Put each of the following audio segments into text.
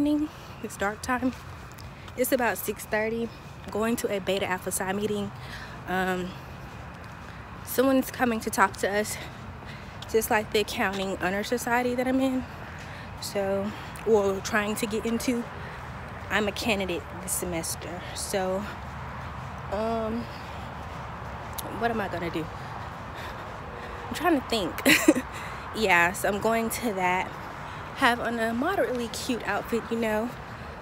evening. It's dark time. It's about 6:30. I'm going to a beta alpha psi meeting. Someone's coming to talk to us, just like the accounting honor society that I'm in. So, or trying to get into. I'm a candidate this semester. So, what am I gonna do? I'm trying to think. Yeah, so I'm going to that. Have on a moderately cute outfit, you know,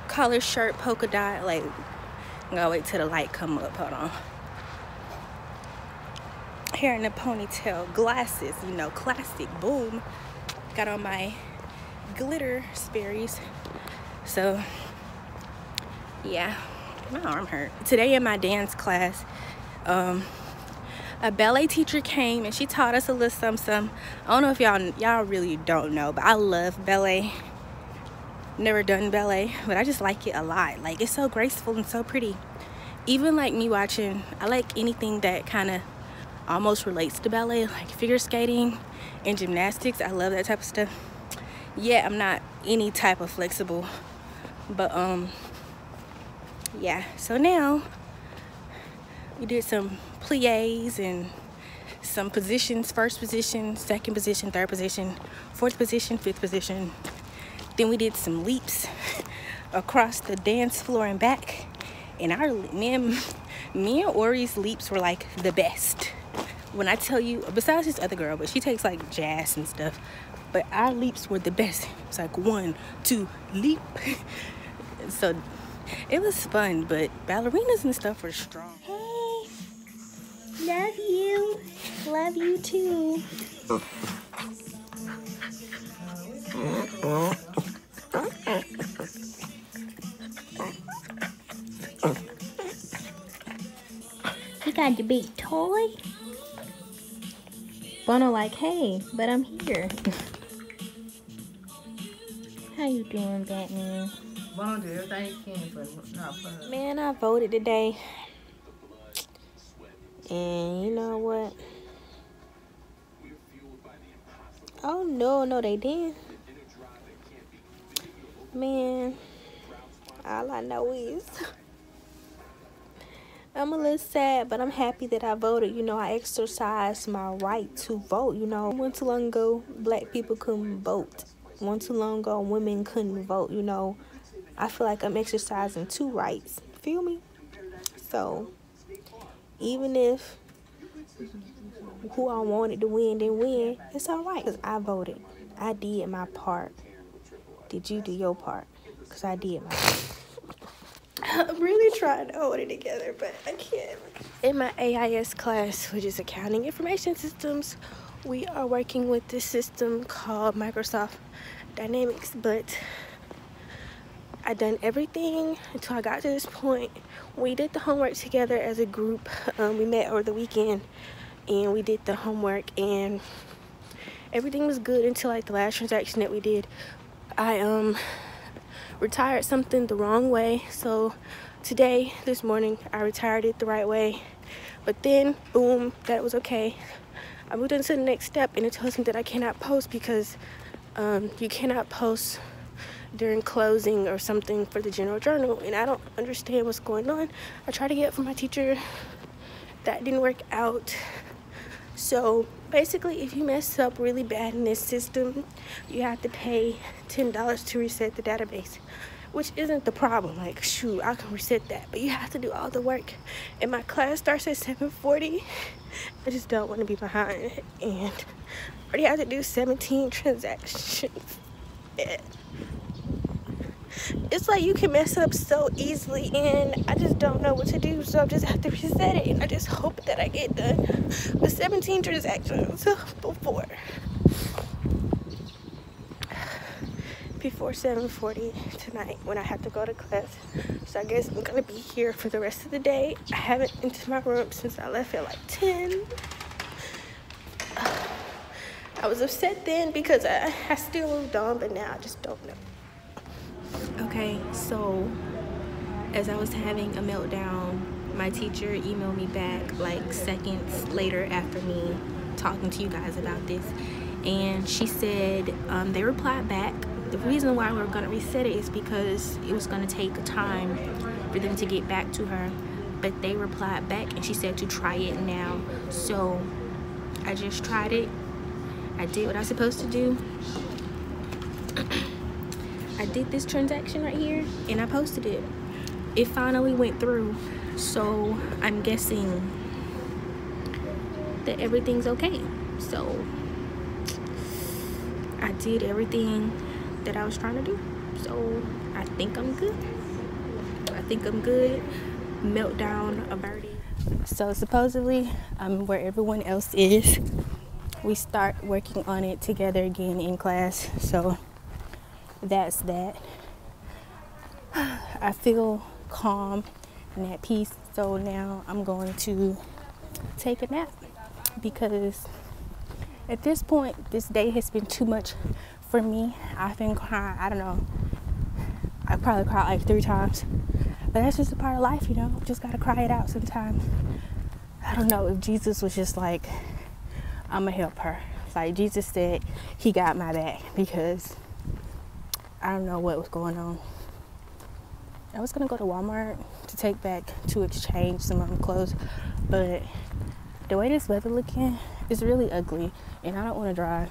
collar shirt, polka dot. Like, I'm gonna wait till the light come up. Hold on. Hair in a ponytail, glasses, you know, classic. Boom. Got on my glitter Sperry's. So, yeah, my arm hurt. Today in my dance class, a ballet teacher came and she taught us a little something. I don't know if y'all really don't know, but I love ballet. Never done ballet, but I just like it a lot. Like, it's so graceful and so pretty. Even like me watching, I like anything that kind of almost relates to ballet, like figure skating and gymnastics. I love that type of stuff. Yeah, I'm not any type of flexible, but yeah. So now we did some plies and some positions: first position, second position, third position, fourth position, fifth position. Then we did some leaps across the dance floor and back. And me and Ori's leaps were like the best. When I tell you, besides this other girl, but she takes like jazz and stuff, but our leaps were the best. It's like 1, 2, leap. So it was fun, but ballerinas and stuff were strong. Hey, love you. Love you too. You got the big toy? Bono like, hey, but I'm here. How you doing, Batman? Bono do everything he can for not fun. Man, I voted today. And you know what? Oh, no, they didn't. Man, all I know is I'm a little sad, but I'm happy that I voted. You know, I exercised my right to vote. You know, one too long ago, black people couldn't vote. One too long ago, women couldn't vote. You know, I feel like I'm exercising two rights. Feel me? So, even if who I wanted to win didn't win, it's all right. Because I voted. I did my part. Did you do your part? Because I did my part. I'm really trying to hold it together, but I can't. In my AIS class, which is Accounting Information Systems, we are working with this system called Microsoft Dynamics, but I done everything until I got to this point. We did the homework together as a group. We met over the weekend and we did the homework, and everything was good until like the last transaction that we did. I retired something the wrong way, so today, this morning, I retired it the right way, but then boom, that was okay. I moved into the next step, and it tells me that I cannot post because you cannot post during closing or something for the general journal, and I don't understand what's going on. I tried to get it from my teacher. That didn't work out. So basically, if you mess up really bad in this system, you have to pay $10 to reset the database, which isn't the problem. Like, shoot, I can reset that, but you have to do all the work. And my class starts at 7:40. I just don't want to be behind, and I already have to do 17 transactions. It's like you can mess up so easily, and I just don't know what to do, so I just have to reset it, and I just hope that I get done with 17 transactions before 7:40 tonight when I have to go to class. So I guess I'm gonna be here for the rest of the day. I haven't entered my room since I left at like 10. I was upset then because I still moved on, but now I just don't know. Okay, so as I was having a meltdown, my teacher emailed me back like seconds later after me talking to you guys about this, and she said they replied back The reason why we're gonna reset it is because it was gonna take time for them to get back to her, but they replied back and she said to try it now. So I just tried it. I did what I was supposed to do. I did this transaction right here and I posted it. It finally went through, so I'm guessing that everything's okay. So I did everything that I was trying to do, so I think I'm good. Meltdown averted. So supposedly I'm where everyone else is. We start working on it together again in class, so that's that. I feel calm and at peace, so now I'm going to take a nap because at this point this day has been too much for me. I've been crying, I don't know, I probably cried like 3 times, but that's just a part of life, you know. Just gotta cry it out sometimes. I don't know if Jesus was just like, I'm gonna help her. Like Jesus said he got my back, because I don't know what was going on. I was gonna go to Walmart to exchange some of my clothes, but the way this weather looking is really ugly and I don't want to drive.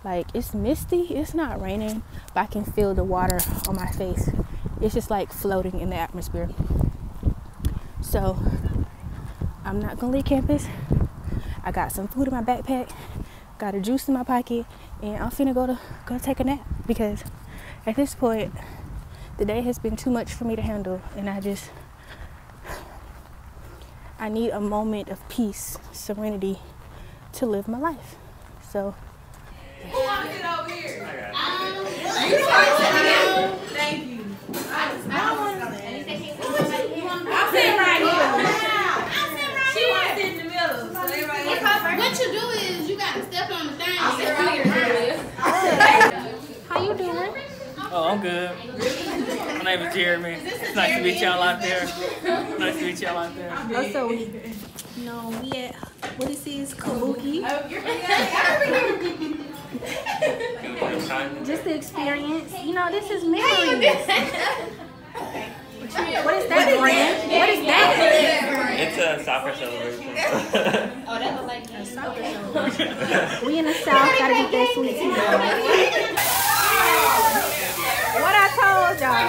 Like, it's misty, it's not raining, but I can feel the water on my face. It's just like floating in the atmosphere. So I'm not gonna leave campus. I got some food in my backpack, got a juice in my pocket, and I'm finna go take a nap, because at this point the day has been too much for me to handle, and I need a moment of peace, serenity to live my life. So Who wants it over here? Thank you. I'm sitting right here. She wants to sit in the middle. So What you do is you gotta step on the thing. how you doing? Oh, I'm good. My name is Jeremy. It's nice to meet y'all out there. Also, we at, what this is, Kabuki. Just the experience. You know, this is memories. What is that, brand? What is that? It's a soccer celebration. Oh, that look like A soccer celebration. We in the South, gotta get that sweet tea. What I told y'all.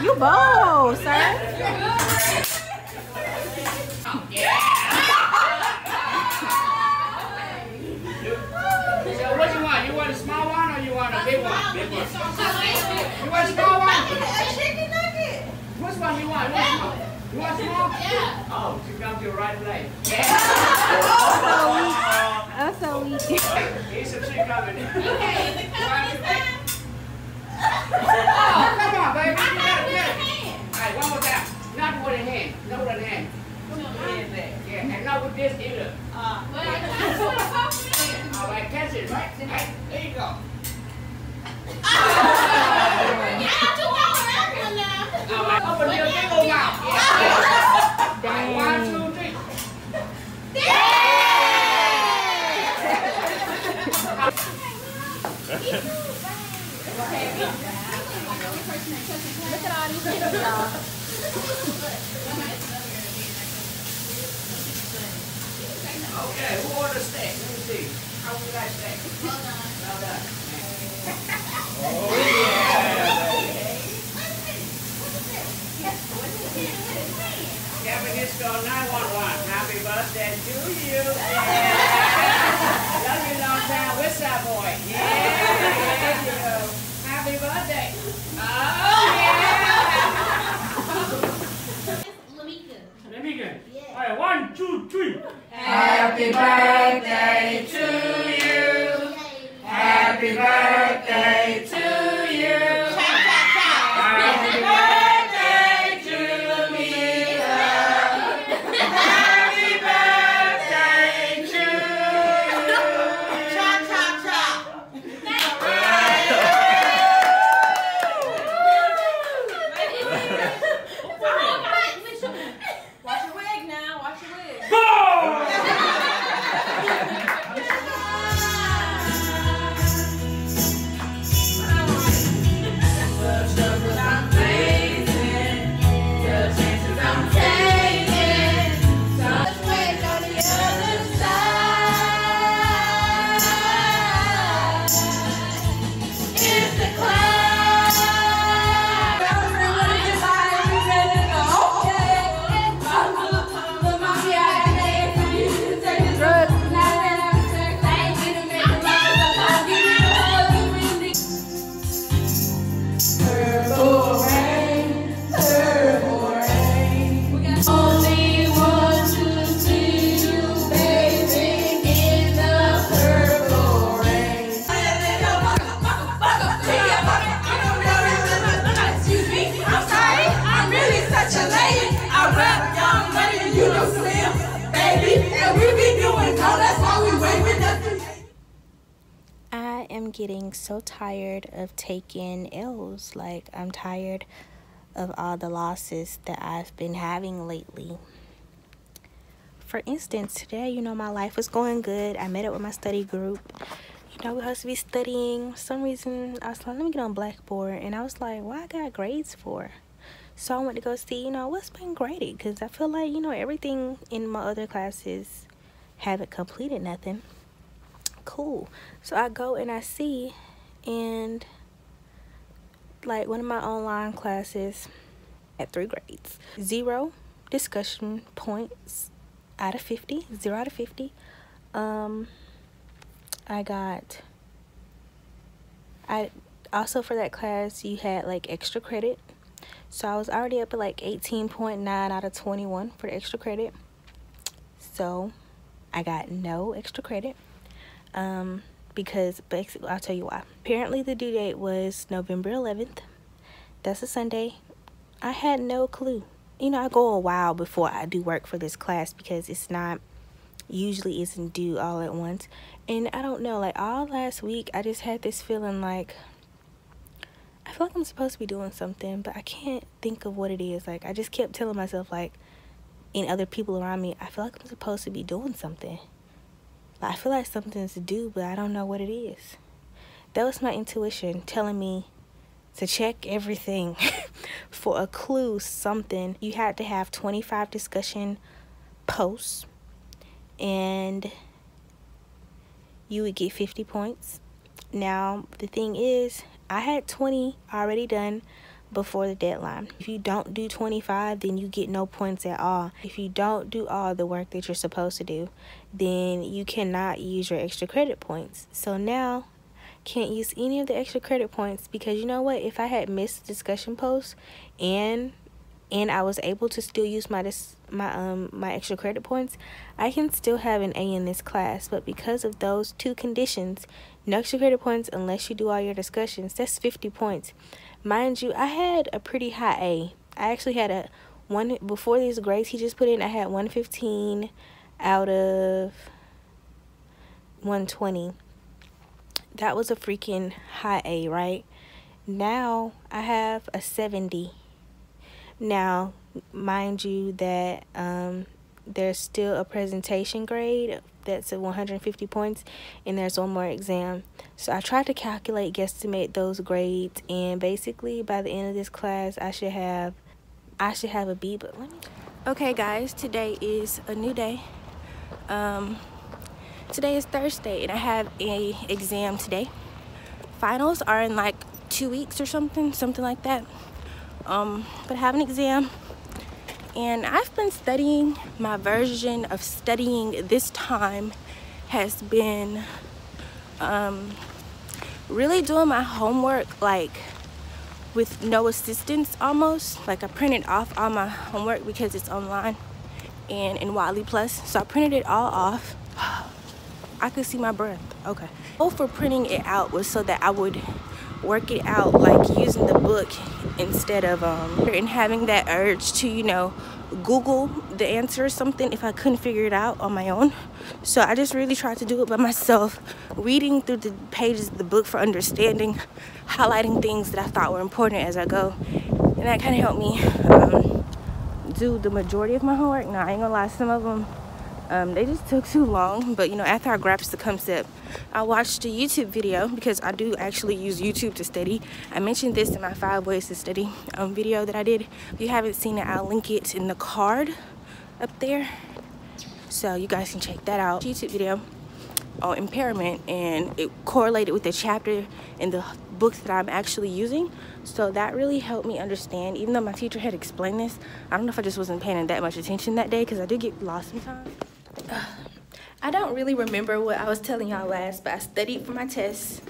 You bold, sir. So what you want? You want a small one or you want a big one? Big one. You want a small one? chicken nugget. Which one you want? You want small? Yeah. Oh, you come to the right place. I'm so weak. Here's some shit coming. Okay. Oh, come on, baby. You got it. All right, one more time. Not with the hand. Not with the hand. Yeah, and not with this either. All right, catch it. Right, there you go. All right, open your big old mouth. Yeah. All right, 1, 2, 3. Look at all these kids, y'all. Okay, who ordered steak? Let me see. How we like steak? Well done. Oh, yeah. Kevin Hisco 911. Happy birthday to you. Yeah. Love you long time. What's up, boy? Yeah. There you go. Happy birthday. Oh, yeah. Lamika. All right, 1, 2, 3. Happy birthday to you. Happy birthday to you. Happy birthday to Lamika. Happy birthday to you. Chop, chop, chop. Watch your wig now. Watch your wig. am getting so tired of taking L's. Like, I'm tired of all the losses that I've been having lately. For instance, today, you know, my life was going good. I met up with my study group. You know, we're supposed to be studying. For some reason, I was like, let me get on Blackboard. And I was like, what I got grades for? So I went to go see, you know, what's been graded. Because I feel like, you know, everything in my other classes haven't completed nothing. Cool. So I go and I see, and like one of my online classes had 3 grades. 0 discussion points out of 50. 0 out of 50. I also, for that class, you had like extra credit. So I was already up at like 18.9 out of 21 for the extra credit. So I got no extra credit. Because basically, I'll tell you why. Apparently the due date was November 11th. That's a Sunday. I had no clue. You know, I go a while before I do work for this class because it's not, usually isn't due all at once. And I don't know, like all last week, I just had this feeling like, I feel like I'm supposed to be doing something, but I can't think of what it is. Like, I just kept telling myself, like, and other people around me, I feel like I'm supposed to be doing something. I feel like something's to do, but I don't know what it is. That was my intuition telling me to check everything for a clue, something. You had to have 25 discussion posts, and you would get 50 points. Now, the thing is, I had 20 already done before the deadline. If you don't do 25, then you get no points at all. If you don't do all the work that you're supposed to do, then you cannot use your extra credit points. So now, can't use any of the extra credit points because you know what? If I had missed the discussion post and I was able to still use my extra credit points, I can still have an A in this class. But because of those 2 conditions, no extra credit points unless you do all your discussions, that's 50 points. Mind you, I had a pretty high A. I actually had a one before these grades he just put in. I had 115 out of 120. That was a freaking high A, right? Now I have a 70. Now, mind you that there's still a presentation grade that's at 150 points, and there's one more exam. So I tried to guesstimate those grades, and basically by the end of this class, I should have a B. But let me. Okay, guys, today is a new day. Today is Thursday, and I have a exam today. Finals are in like 2 weeks or something like that. But I have an exam, and I've been studying. My version of studying this time has been really doing my homework like with no assistance almost. Like I printed off all my homework because it's online and in Wiley Plus. So I printed it all off. I could see my breath. Okay. Goal for printing it out was so that I would work it out like using the book instead of and having that urge to, you know, Google the answer or something if I couldn't figure it out on my own. So I just really tried to do it by myself, reading through the pages of the book for understanding, highlighting things that I thought were important as I go, and that kind of helped me do the majority of my homework. Now I ain't gonna lie, some of them they just took too long, but you know, after I grasped the concept, I watched a YouTube video because I do actually use YouTube to study. I mentioned this in my 5 ways to study video that I did. If you haven't seen it, I'll link it in the card up there, so you guys can check that out. YouTube video on impairment, and it correlated with the chapter in the book that I'm actually using. So that really helped me understand, even though my teacher had explained this. I don't know if I just wasn't paying that much attention that day because I do get lost sometimes. I don't really remember what I was telling y'all last, but I studied for my tests.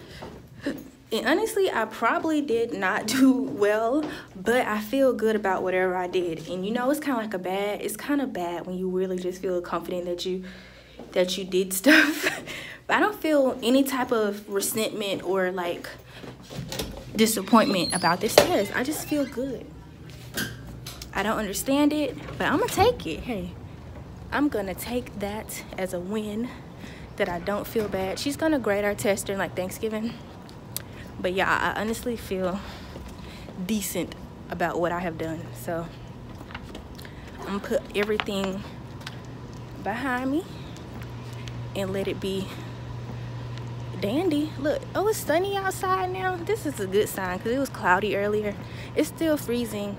And honestly, I probably did not do well, but I feel good about whatever I did. And you know, it's kind of like it's kind of bad when you really just feel confident that you did stuff. But I don't feel any type of resentment or like disappointment about this test. I just feel good. I don't understand it, but I'm gonna take it. Hey, I'm gonna take that as a win, that I don't feel bad. She's gonna grade our test during like Thanksgiving. But yeah, I honestly feel decent about what I have done. So I'm gonna put everything behind me and let it be dandy. Look, oh, it's sunny outside now. This is a good sign because it was cloudy earlier. It's still freezing.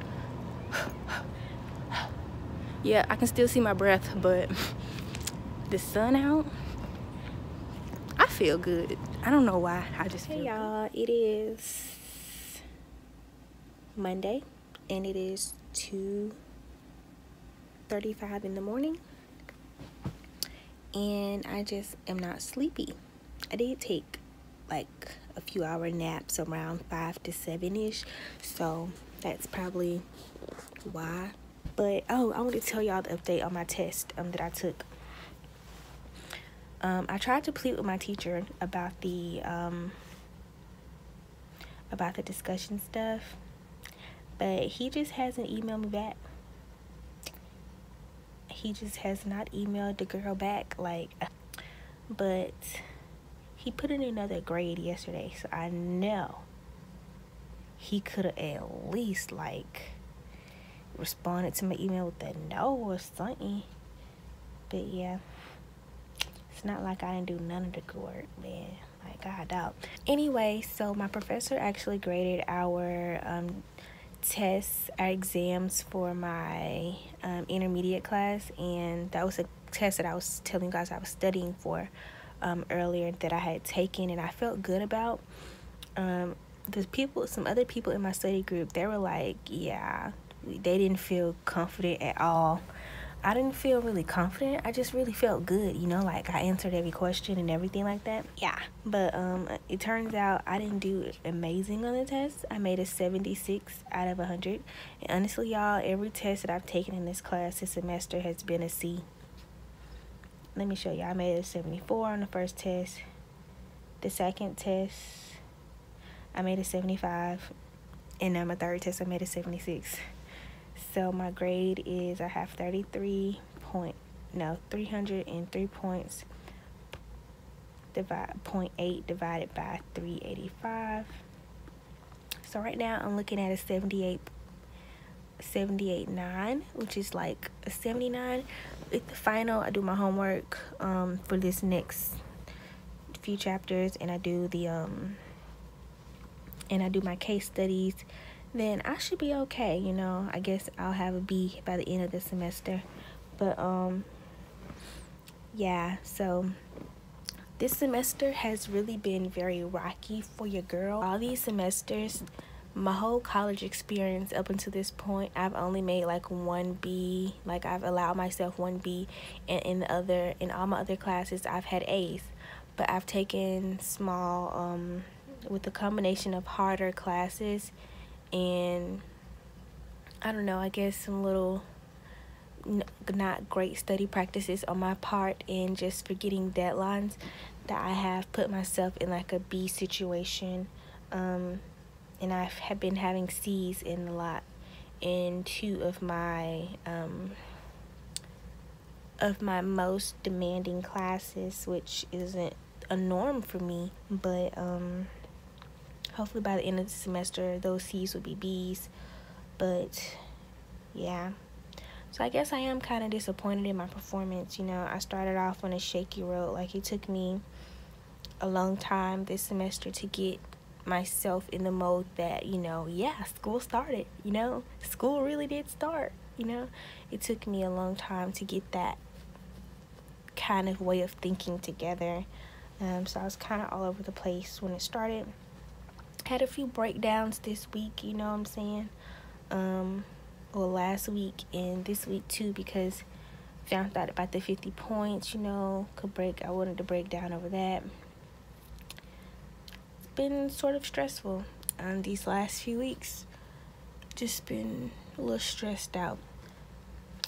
Yeah, I can still see my breath, but the sun out, I feel good. I don't know why, I just feel Hey y'all, it is Monday and it is 2:35 in the morning, and I just am not sleepy. I did take like a few hour naps around 5 to 7ish, so that's probably why. But oh, I want to tell y'all the update on my test that I took. I tried to plead with my teacher about the discussion stuff, but he just hasn't emailed me back. He just has not emailed the girl back, like, but he put in another grade yesterday, so I know he could have at least like responded to my email with a no or something. But yeah, it's not like I didn't do none of the good work, man. Like, I doubt. Anyway, so my professor actually graded our tests, our exams for my intermediate class, and that was a test that I was telling you guys I was studying for earlier, that I had taken and I felt good about. Some other people in my study group, they were like, yeah, they didn't feel confident at all. I didn't feel really confident. I just really felt good, you know, like I answered every question and everything like that. Yeah, but it turns out I didn't do amazing on the test. I made a 76 out of 100. And honestly, y'all, every test that I've taken in this class this semester has been a C. Let me show you. I made a 74 on the first test. The second test, I made a 75. And on my third test, I made a 76. So my grade is, I have 303 points, 0.8 divided by 385. So right now I'm looking at a 78.9, which is like a 79. With the final, I do my homework for this next few chapters, and I do my case studies. Then I should be okay, you know. I guess I'll have a B by the end of the semester. But yeah, so this semester has really been very rocky for your girl. All these semesters, my whole college experience up until this point, I've only made like 1B. Like, I've allowed myself 1B, and in all my other classes I've had A's. But I've taken small with a combination of harder classes and I don't know, I guess some little not great study practices on my part, and just forgetting deadlines, that I have put myself in like a B situation. And I have been having C's in a lot in 2 of my most demanding classes, which isn't a norm for me. But hopefully by the end of the semester, those C's will be B's. But yeah, so I guess I am kind of disappointed in my performance. You know, I started off on a shaky road. Like, it took me a long time this semester to get myself in the mode that, you know, yeah, school started. You know, school really did start. You know, it took me a long time to get that kind of way of thinking together. So I was kind of all over the place when it started. Had a few breakdowns this week, you know what I'm saying? Well, last week and this week too, because found out about the 50 points, you know, I wanted to break down over that. It's been sort of stressful these last few weeks. Just been a little stressed out.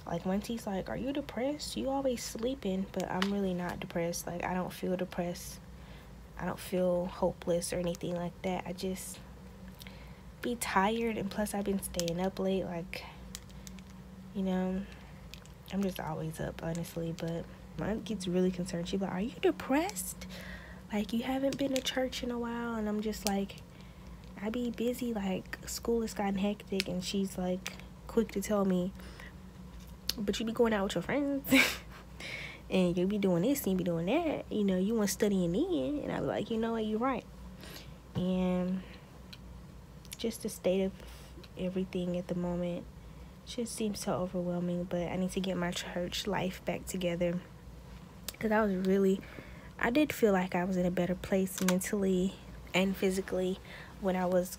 Like, once he's like, are you depressed? You always sleeping. But I'm really not depressed. Like, I don't feel depressed. I don't feel hopeless or anything like that. I just be tired, and plus I've been staying up late. Like, you know, I'm just always up, honestly. But my aunt gets really concerned. She's like, are you depressed? Like, you haven't been to church in a while? And I'm just like, I be busy, like school has gotten hectic, and she's like quick to tell me, but you be going out with your friends and you be doing this and you be doing that, you know, you want studying in. And I be like, you know what, you're right. And just the state of everything at the moment just seems so overwhelming. But I need to get my church life back together, because I did feel like I was in a better place mentally and physically when I was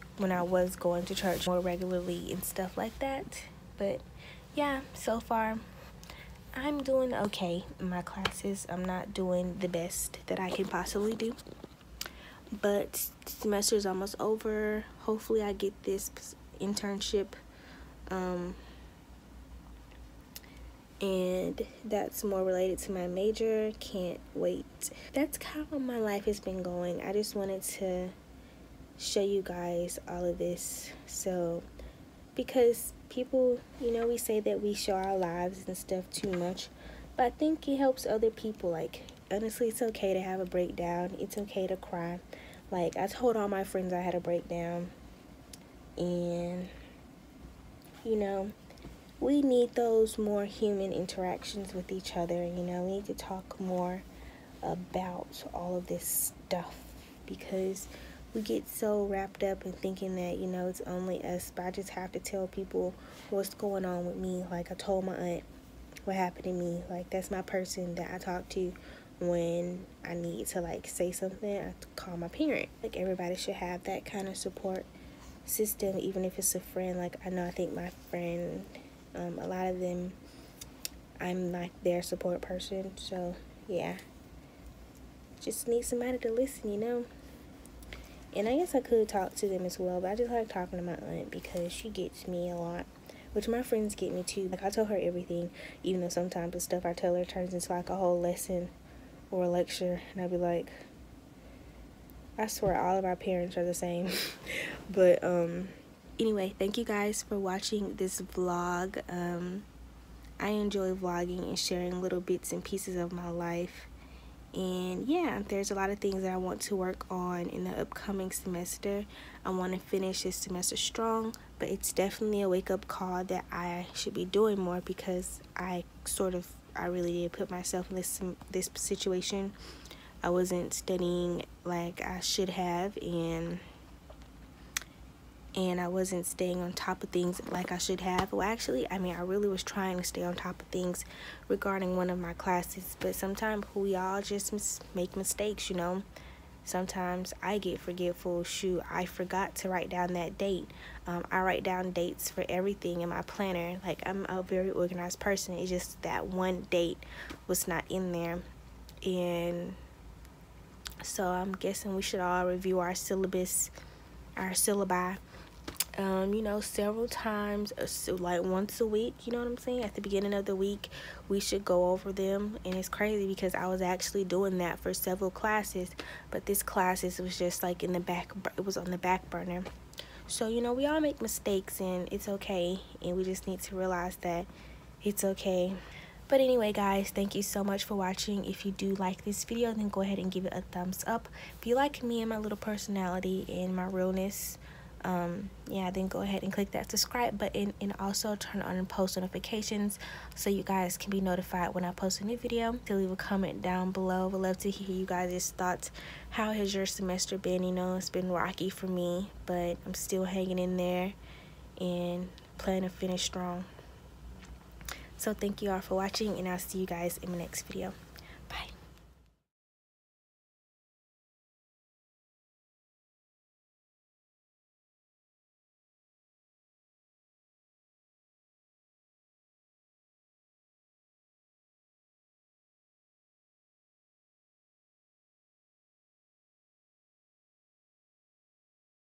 going to church more regularly and stuff like that. But yeah, so far I'm doing okay in my classes. I'm not doing the best that I can possibly do, but semester is almost over. Hopefully I get this internship, and that's more related to my major. Can't wait. That's kind of how my life has been going. I just wanted to show you guys all of this, so because people, you know, we say that we show our lives and stuff too much, but I think it helps other people. Like, honestly, it's okay to have a breakdown. It's okay to cry. Like, I told all my friends I had a breakdown, and you know, we need those more human interactions with each other. You know, we need to talk more about all of this stuff, because we get so wrapped up in thinking that, you know, it's only us. But I just have to tell people what's going on with me. Like, I told my aunt what happened to me. Like, that's my person that I talk to when I need to, like, say something. I call my parent. Like, everybody should have that kind of support system, even if it's a friend. Like, I think my friend, a lot of them, I'm like their support person. So yeah, just need somebody to listen, you know. And I guess I could talk to them as well, but I just like talking to my aunt because she gets me a lot, which my friends get me too. Like, I tell her everything, even though sometimes the stuff I tell her turns into like a whole lesson or a lecture, and I'd be like, I swear all of our parents are the same. But anyway, thank you guys for watching this vlog. I enjoy vlogging and sharing little bits and pieces of my life. And yeah, there's a lot of things that I want to work on in the upcoming semester. I want to finish this semester strong, but it's definitely a wake-up call that I should be doing more, because I really did put myself in this situation. I wasn't studying like I should have, and I wasn't staying on top of things like I should have. Well, actually, I really was trying to stay on top of things regarding one of my classes, but sometimes we all just make mistakes, you know. Sometimes I get forgetful. Shoot, I forgot to write down that date. I write down dates for everything in my planner. Like, I'm a very organized person. It's just that one date was not in there. And so I'm guessing we should all review our syllabi, you know, several times, so like once a week, you know what I'm saying? At the beginning of the week, we should go over them. And it's crazy because I was actually doing that for several classes, but this classes was just like it was on the back burner. So, you know, we all make mistakes, and it's okay, and we just need to realize that it's okay. But anyway, guys, thank you so much for watching. If you do like this video, then go ahead and give it a thumbs up. If you like me and my little personality and my realness, yeah, then go ahead and click that subscribe button, and also turn on post notifications so you guys can be notified when I post a new video. To leave a comment down below. Would love to hear you guys' thoughts. How has your semester been? You know, it's been rocky for me, but I'm still hanging in there and planning to finish strong. So thank you all for watching, and I'll see you guys in the next video.